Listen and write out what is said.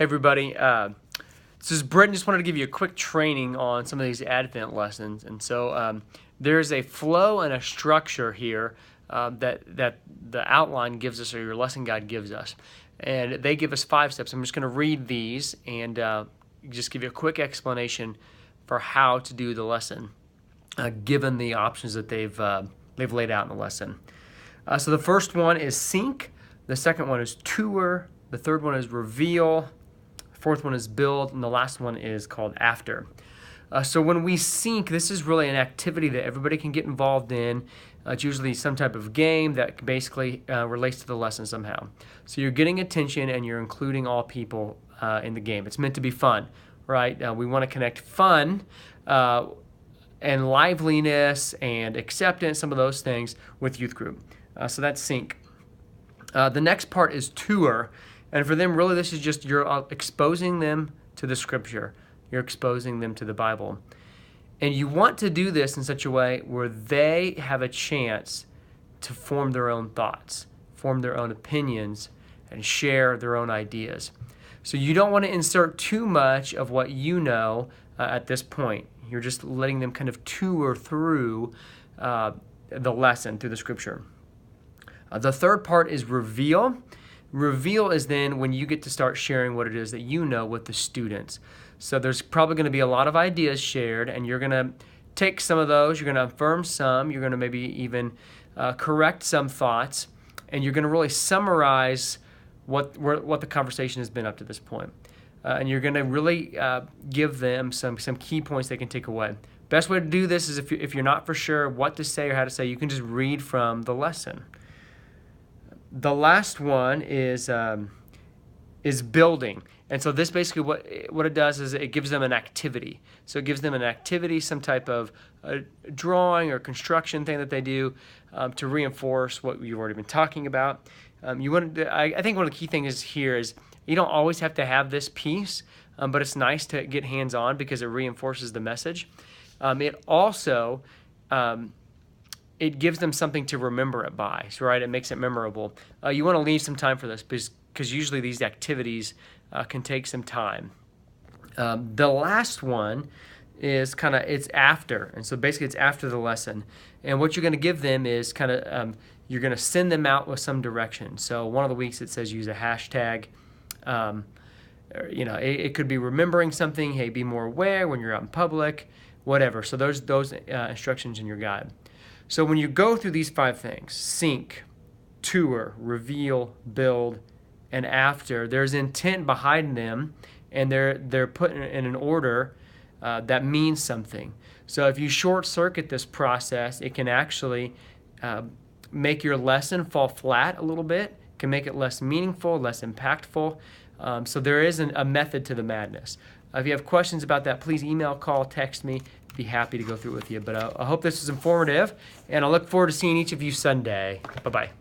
Hey everybody, this is Britton. Just wanted to give you a quick training on some of these Advent lessons. And so there's a flow and a structure here that the outline gives us, or your lesson guide gives us. And they give us 5 steps. I'm just going to read these and just give you a quick explanation for how to do the lesson, given the options that they've laid out in the lesson. So the first one is sync. The second one is tour. The third one is reveal. Fourth one is build, and the last one is called after. So when we sync, this is really an activity that everybody can get involved in. It's usually some type of game that basically relates to the lesson somehow. So you're getting attention and you're including all people in the game. It's meant to be fun, right? We want to connect fun and liveliness and acceptance, some of those things, with youth group. So that's sync. The next part is tour. And for them, really, this is just you're exposing them to the scripture. You're exposing them to the Bible. And you want to do this in such a way where they have a chance to form their own thoughts, form their own opinions, and share their own ideas. So you don't want to insert too much of what you know at this point. You're just letting them kind of tour through the lesson, through the scripture. The third part is reveal. Reveal is then when you get to start sharing what it is that you know with the students. So there's probably going to be a lot of ideas shared, and you're going to take some of those, you're going to affirm some, you're going to maybe even correct some thoughts, and you're going to really summarize what the conversation has been up to this point. And you're going to really give them some key points they can take away. Best way to do this is if you're not for sure what to say or how to say, you can just read from the lesson. The last one is building. And so this basically what it does is it gives them an activity. So it gives them an activity, some type of drawing or construction thing that they do to reinforce what you've already been talking about. I think one of the key things here is you don't always have to have this piece, but it's nice to get hands-on because it reinforces the message. It also it gives them something to remember it by, so, right? It makes it memorable. You want to leave some time for this because usually these activities can take some time. The last one is it's after, and so basically it's after the lesson. And what you're going to give them is you're going to send them out with some direction. So one of the weeks it says use a hashtag. It could be remembering something. Hey, be more aware when you're out in public, whatever. So those instructions in your guide. So when you go through these 5 things, sync, tour, reveal, build, and after, there's intent behind them, and they're put in an order that means something. So if you short circuit this process, it can actually make your lesson fall flat a little bit, can make it less meaningful, less impactful. So there is a method to the madness. If you have questions about that, please email, call, text me. Be happy to go through it with you. But I hope this was informative, and I look forward to seeing each of you Sunday. Bye-bye.